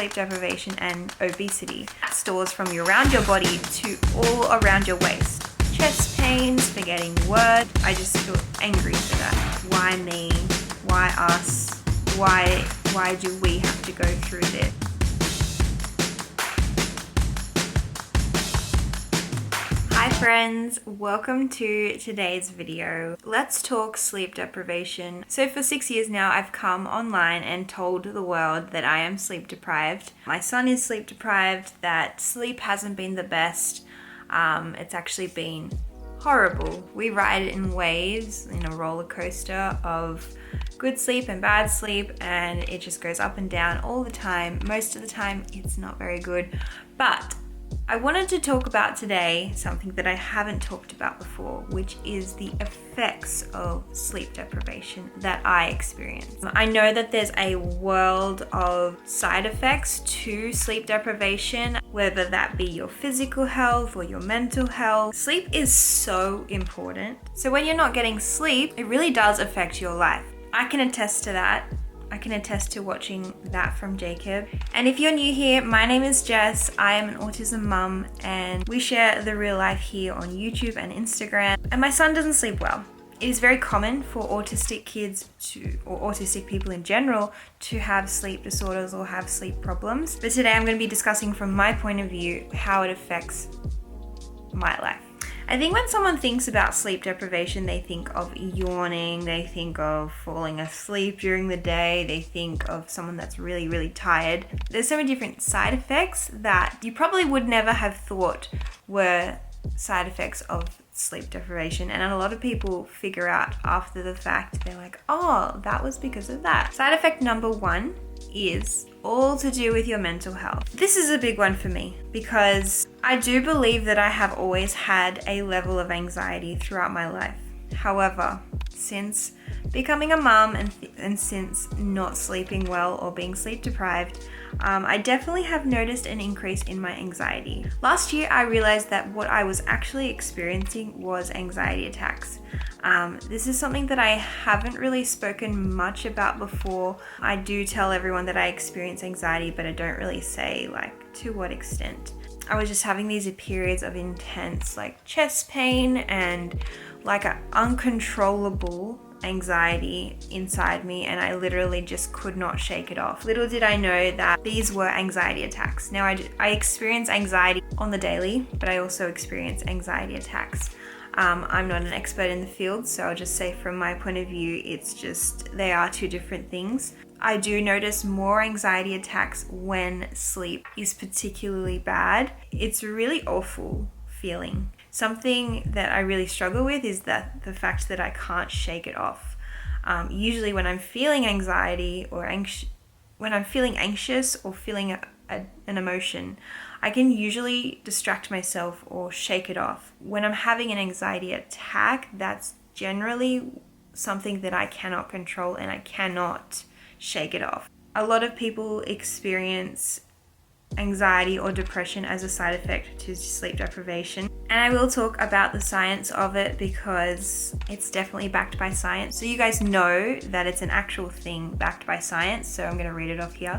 sleep deprivation and obesity. That stores from around your body to all around your waist. Chest pains, forgetting words. I just feel angry for that. Why me? Why us? Why do we have to go through this? Hi friends, welcome to today's video. Let's talk sleep deprivation. So for 6 years now, I've come online and told the world that I am sleep deprived. My son is sleep deprived, that sleep hasn't been the best. It's actually been horrible. We ride it in waves, in a roller coaster of good sleep and bad sleep, and it just goes up and down all the time. Most of the time, it's not very good. But I wanted to talk about today something that I haven't talked about before, which is the effects of sleep deprivation that I experience. I know that there's a world of side effects to sleep deprivation, whether that be your physical health or your mental health. Sleep is so important. So when you're not getting sleep, it really does affect your life. I can attest to that. I can attest to watching that from Jacob. And if you're new here, my name is Jess. I am an autism mum and we share the real life here on YouTube and Instagram. And my son doesn't sleep well. It is very common for autistic kids or autistic people in general to have sleep disorders or have sleep problems. But today I'm going to be discussing from my point of view how it affects my life. I think when someone thinks about sleep deprivation, they think of yawning, they think of falling asleep during the day, they think of someone that's really, really tired. There's so many different side effects that you probably would never have thought were side effects of sleep deprivation. And a lot of people figure out after the fact, they're like, oh, that was because of that. Side effect number one is all to do with your mental health. This is a big one for me because I do believe that I have always had a level of anxiety throughout my life. However, since becoming a mum and since not sleeping well or being sleep deprived, I definitely have noticed an increase in my anxiety. Last year, I realized that what I was actually experiencing was anxiety attacks. This is something that I haven't really spoken much about before. I do tell everyone that I experience anxiety, but I don't really say to what extent. I was just having these periods of intense chest pain and an uncontrollable anxiety inside me, and I literally just could not shake it off. Little did I know that these were anxiety attacks. Now I experience anxiety on the daily, but I also experience anxiety attacks. I'm not an expert in the field, so I'll just say from my point of view, it's just they are two different things. I do notice more anxiety attacks when sleep is particularly bad. It's a really awful feeling. Something that I really struggle with is that the fact that I can't shake it off. Usually when I'm feeling anxiety or when I'm feeling anxious or feeling an emotion, I can usually distract myself or shake it off. When I'm having an anxiety attack, that's generally something that I cannot control and I cannot shake it off. A lot of people experience anxiety or depression as a side effect to sleep deprivation. And I will talk about the science of it because it's definitely backed by science. So you guys know that it's an actual thing backed by science. So I'm going to read it off here.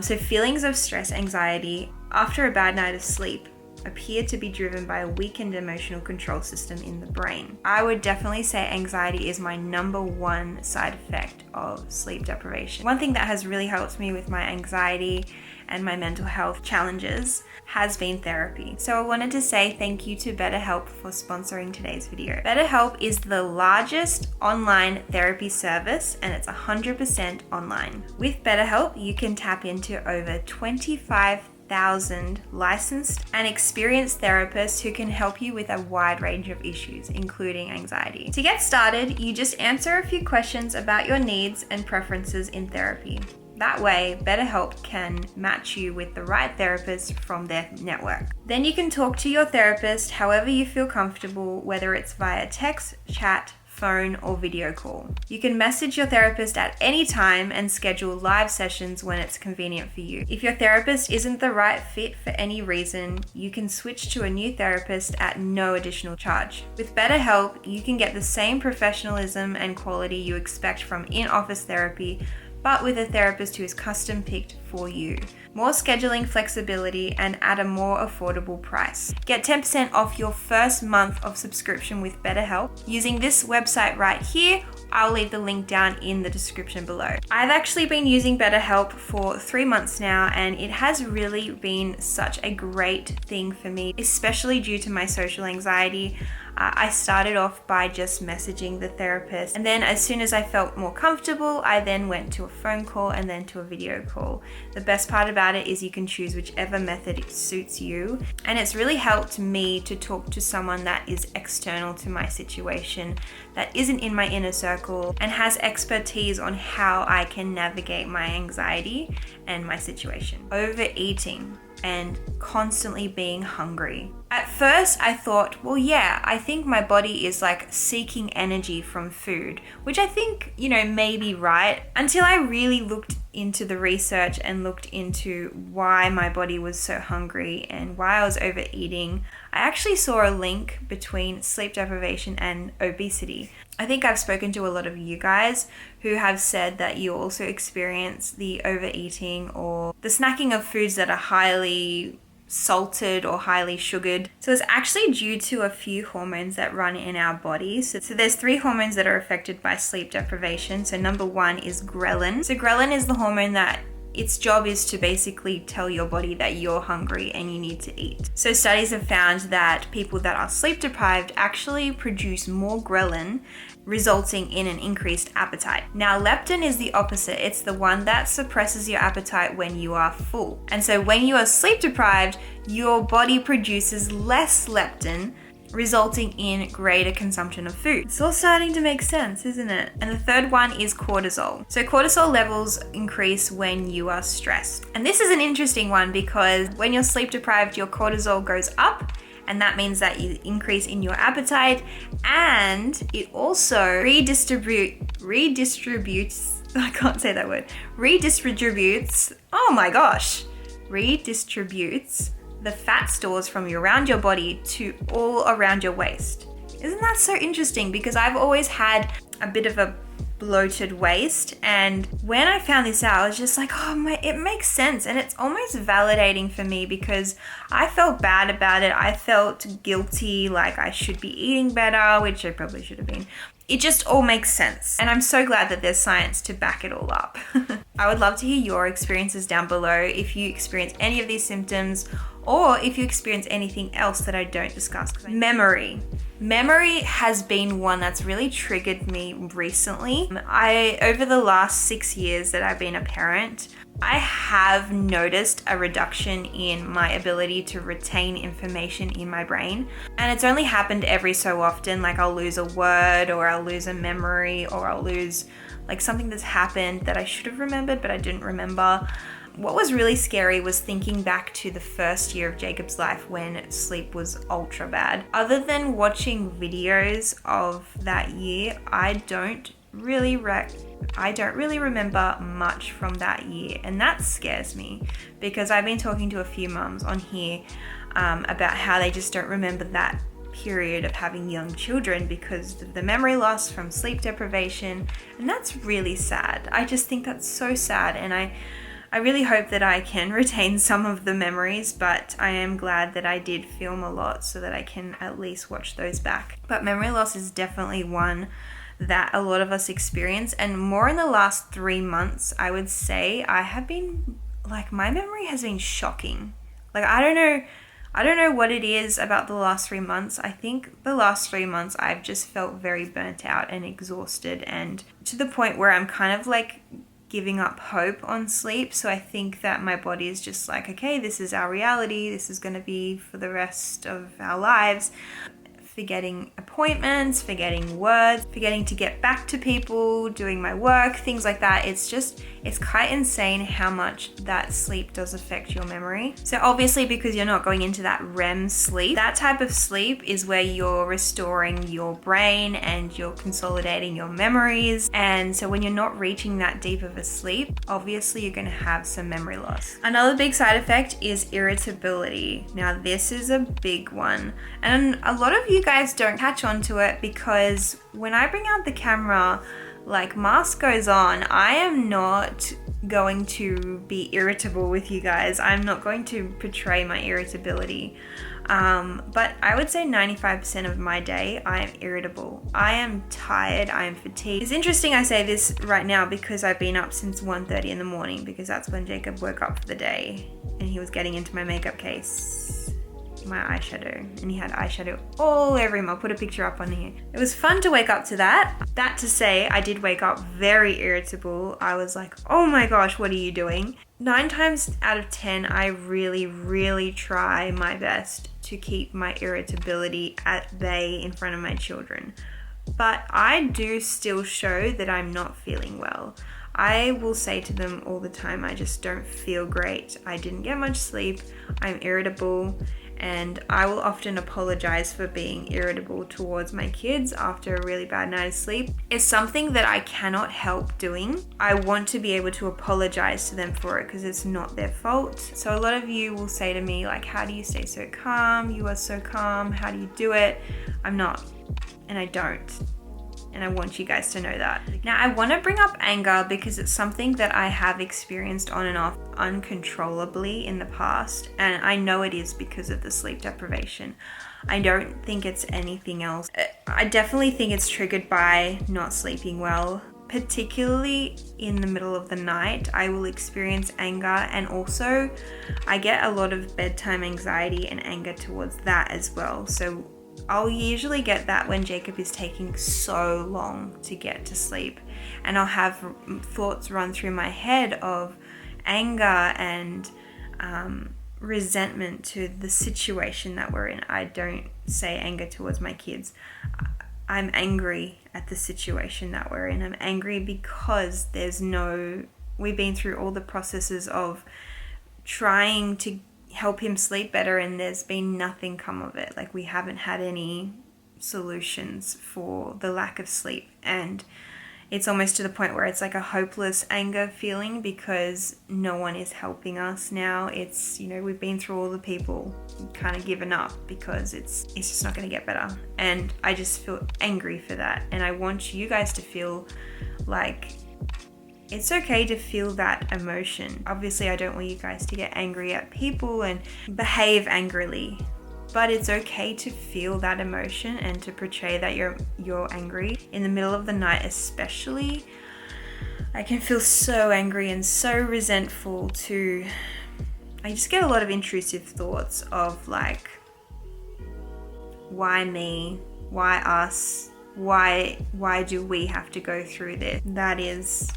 So feelings of stress, anxiety after a bad night of sleep appear to be driven by a weakened emotional control system in the brain. I would definitely say anxiety is my number one side effect of sleep deprivation. One thing that has really helped me with my anxiety and my mental health challenges has been therapy. So I wanted to say thank you to BetterHelp for sponsoring today's video. BetterHelp is the largest online therapy service and it's 100% online. With BetterHelp, you can tap into over 25,000 licensed and experienced therapists who can help you with a wide range of issues, including anxiety. To get started, you just answer a few questions about your needs and preferences in therapy. That way, BetterHelp can match you with the right therapist from their network. Then you can talk to your therapist however you feel comfortable, whether it's via text, chat, phone, or video call. You can message your therapist at any time and schedule live sessions when it's convenient for you. If your therapist isn't the right fit for any reason, you can switch to a new therapist at no additional charge. With BetterHelp, you can get the same professionalism and quality you expect from in-office therapy, but with a therapist who is custom picked for you. More scheduling flexibility and at a more affordable price. Get 10% off your first month of subscription with BetterHelp using this website right here. I'll leave the link down in the description below. I've actually been using BetterHelp for 3 months now, and it has really been such a great thing for me, especially due to my social anxiety. I started off by just messaging the therapist, and then as soon as I felt more comfortable, I then went to a phone call and then to a video call. The best part about it is you can choose whichever method suits you, and it's really helped me to talk to someone that is external to my situation, that isn't in my inner circle, and has expertise on how I can navigate my anxiety and my situation. Overeating and constantly being hungry. At first I thought, well, yeah, I think my body is like seeking energy from food, which I think, may be right, until I really looked into the research and looked into why my body was so hungry and why I was overeating. I actually saw a link between sleep deprivation and obesity. I think I've spoken to a lot of you guys who have said that you also experience the overeating or the snacking of foods that are highly salted or highly sugared. So it's actually due to a few hormones that run in our bodies. So there's 3 hormones that are affected by sleep deprivation. So number 1 is ghrelin. So ghrelin is the hormone that its job is to basically tell your body that you're hungry and you need to eat. So studies have found that people that are sleep deprived actually produce more ghrelin, resulting in an increased appetite. Now, leptin is the opposite. It's the one that suppresses your appetite when you are full. And so when you are sleep deprived, your body produces less leptin, resulting in greater consumption of food. It's all starting to make sense, isn't it? And the third one is cortisol. So cortisol levels increase when you are stressed. And this is an interesting one because when you're sleep deprived, your cortisol goes up, and that means that you increase in your appetite, and it also redistributes, I can't say that word, redistributes the fat stores from around your body to all around your waist. Isn't that so interesting? Because I've always had a bit of a bloated waist, and when I found this out, I was just like, it makes sense. And it's almost validating for me because I felt bad about it. I felt guilty, like I should be eating better, which I probably should have been. It just all makes sense. And I'm so glad that there's science to back it all up. I would love to hear your experiences down below if you experience any of these symptoms or if you experience anything else that I don't discuss. Memory. Memory has been one that's really triggered me recently. Over the last 6 years that I've been a parent, I have noticed a reduction in my ability to retain information in my brain. And it's only happened every so often, like I'll lose a word or I'll lose a memory or I'll lose like something that's happened that I should have remembered but I didn't remember. What was really scary was thinking back to the first year of Jacob's life when sleep was ultra bad. Other than watching videos of that year, I don't really remember much from that year, and that scares me because I've been talking to a few mums on here about how they just don't remember that period of having young children because of the memory loss from sleep deprivation, and that's really sad. I just think that's so sad, and I really hope that I can retain some of the memories, but I am glad that I did film a lot so that I can at least watch those back. But memory loss is definitely one that a lot of us experience, and more in the last 3 months, I would say I have been, like, my memory has been shocking. Like, I don't know what it is about the last 3 months. I think the last 3 months I've just felt very burnt out and exhausted, and to the point where I'm kind of like giving up hope on sleep. So I think that my body is just like, okay, this is our reality. This is going to be for the rest of our lives. Forgetting appointments, forgetting words, forgetting to get back to people, doing my work, things like that. It's quite insane how much that sleep does affect your memory. So obviously, because you're not going into that REM sleep, that type of sleep is where you're restoring your brain and you're consolidating your memories. And so when you're not reaching that deep of a sleep, obviously you're going to have some memory loss. Another big side effect is irritability. Now this is a big one, and a lot of you guys don't catch on to it because when I bring out the camera, like mask goes on, I am not going to be irritable with you guys. I'm not going to portray my irritability. But I would say 95% of my day, I am irritable. I am tired, I am fatigued. It's interesting I say this right now because I've been up since 1:30 in the morning, because that's when Jacob woke up for the day and he was getting into my makeup case, my eyeshadow, and he had eyeshadow all over him. I'll put a picture up on here. It was fun to wake up to that. That to say, I did wake up very irritable. I was like, oh my gosh, what are you doing? 9 times out of 10, I really try my best to keep my irritability at bay in front of my children. But I do still show that I'm not feeling well. I will say to them all the time, I just don't feel great. I didn't get much sleep. I'm irritable. And I will often apologize for being irritable towards my kids after a really bad night of sleep. It's something that I cannot help doing. I want to be able to apologize to them for it because it's not their fault. So a lot of you will say to me, like, how do you stay so calm? You are so calm. How do you do it? I'm not, and I don't. And I want you guys to know that. Now, I want to bring up anger because it's something that I have experienced on and off uncontrollably in the past. And I know it is because of the sleep deprivation. I don't think it's anything else. I definitely think it's triggered by not sleeping well. Particularly in the middle of the night, I will experience anger, and also I get a lot of bedtime anxiety and anger towards that as well. So I'll usually get that when Jacob is taking so long to get to sleep, and I'll have thoughts run through my head of anger and resentment to the situation that we're in. I don't say anger towards my kids. I'm angry at the situation that we're in. I'm angry because we've been through all the processes of trying to help him sleep better, and there's been nothing come of it. Like, we haven't had any solutions for the lack of sleep, and it's almost to the point where it's like a hopeless anger feeling because no one is helping us now. It's, we've been through all the people, kind of given up because it's just not going to get better, and I just feel angry for that. And I want you guys to feel like it's okay to feel that emotion. Obviously, I don't want you guys to get angry at people and behave angrily, but it's okay to feel that emotion and to portray that you're angry. In the middle of the night especially, I can feel so angry and so resentful I just get a lot of intrusive thoughts of like, why me? Why us? Why do we have to go through this? That is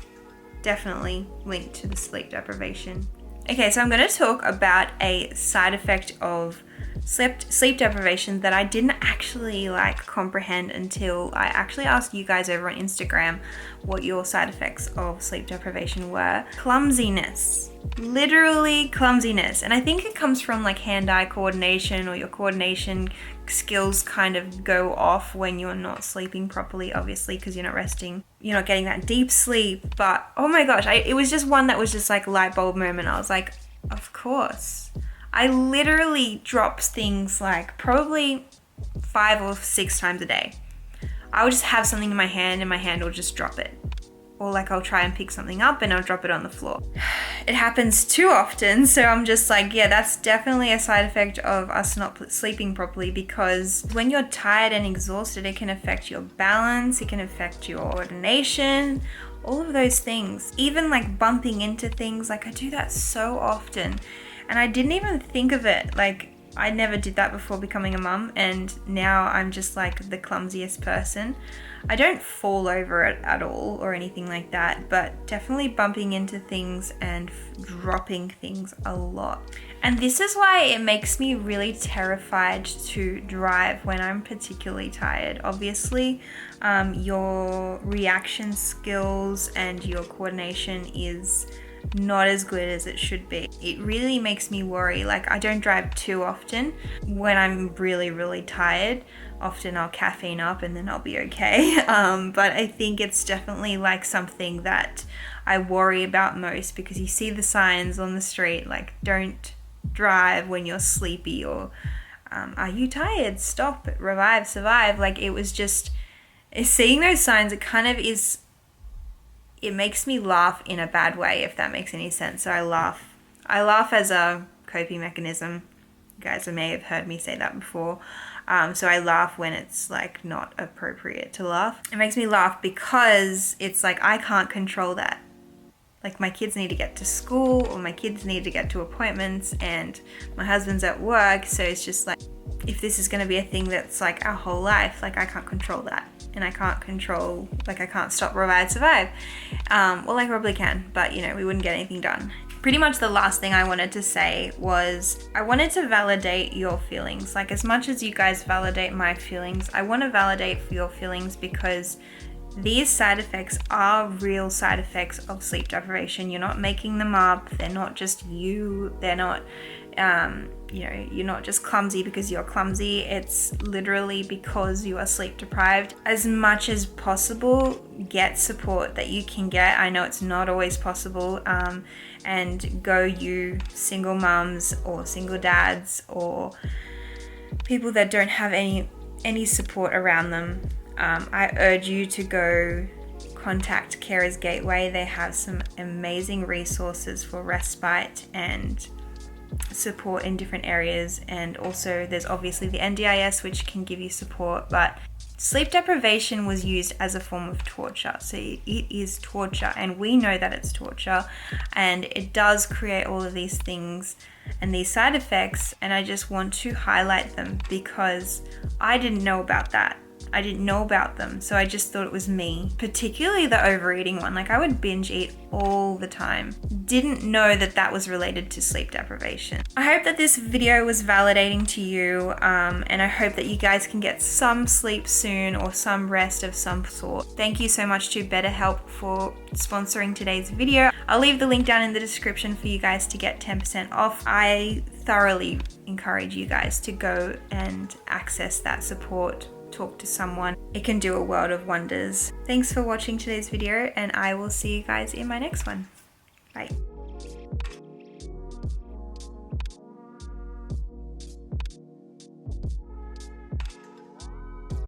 definitely linked to the sleep deprivation. Okay, so I'm going to talk about a side effect of sleep deprivation that I didn't actually comprehend until I actually asked you guys over on Instagram what your side effects of sleep deprivation were. Clumsiness. Literally clumsiness. And I think it comes from hand-eye coordination, or your coordination skills kind of go off when you're not sleeping properly, obviously, because you're not resting. You're not getting that deep sleep. But oh my gosh, it was just one that was just like a light bulb moment. I was like, of course. I literally drop things probably 5 or 6 times a day. I would just have something in my hand and my hand will just drop it. Or I'll try and pick something up and I'll drop it on the floor. It happens too often, so I'm just yeah, that's definitely a side effect of us not sleeping properly, because when you're tired and exhausted, it can affect your balance, it can affect your coordination, all of those things. Even bumping into things, I do that so often. And I didn't even think of it. I never did that before becoming a mum, and now I'm just the clumsiest person. I don't fall over it at all or anything like that, but definitely bumping into things and dropping things a lot. And this is why it makes me really terrified to drive when I'm particularly tired. Obviously, your reaction skills and your coordination is not as good as it should be. It really makes me worry. I don't drive too often. When I'm really tired, often I'll caffeine up and then I'll be okay. But I think it's definitely something that I worry about most, because you see the signs on the street don't drive when you're sleepy, or are you tired? Stop, revive, survive. It was just seeing those signs. It kind of is it makes me laugh in a bad way, if that makes any sense. So I laugh as a coping mechanism. You guys may have heard me say that before. So I laugh when it's like not appropriate to laugh. It makes me laugh because it's like I can't control that. Like my kids need to get to school, or my kids need to get to appointments, and my husband's at work. So it's just like, if this is going to be a thing that's like our whole life, like I can't control that. And I can't control, like I can't stop, provide, survive. Well, I probably can, but you know, we wouldn't get anything done. Pretty much the last thing I wanted to say was I wanted to validate your feelings. Like as much as you guys validate my feelings, I want to validate your feelings, because these side effects are real side effects of sleep deprivation. You're not making them up. They're not just you. They're not, you know, you're not just clumsy because you're clumsy. It's literally because you are sleep deprived. As much as possible, get support that you can get. I know it's not always possible. And go, you single mums or single dads or people that don't have any support around them. I urge you to go contact Carers Gateway. They have some amazing resources for respite and support in different areas. And also there's obviously the NDIS, which can give you support, but sleep deprivation was used as a form of torture. So it is torture, and we know that it's torture, and it does create all of these things and these side effects. And I just want to highlight them because I didn't know about that. I didn't know about them, so I just thought it was me, particularly the overeating one. Like I would binge eat all the time. Didn't know that that was related to sleep deprivation. I hope that this video was validating to you, and I hope that you guys can get some sleep soon or some rest of some sort. Thank you so much to BetterHelp for sponsoring today's video. I'll leave the link down in the description for you guys to get 10% off. I thoroughly encourage you guys to go and access that support. Talk to someone. It can do a world of wonders. Thanks for watching today's video, and I will see you guys in my next one. Bye.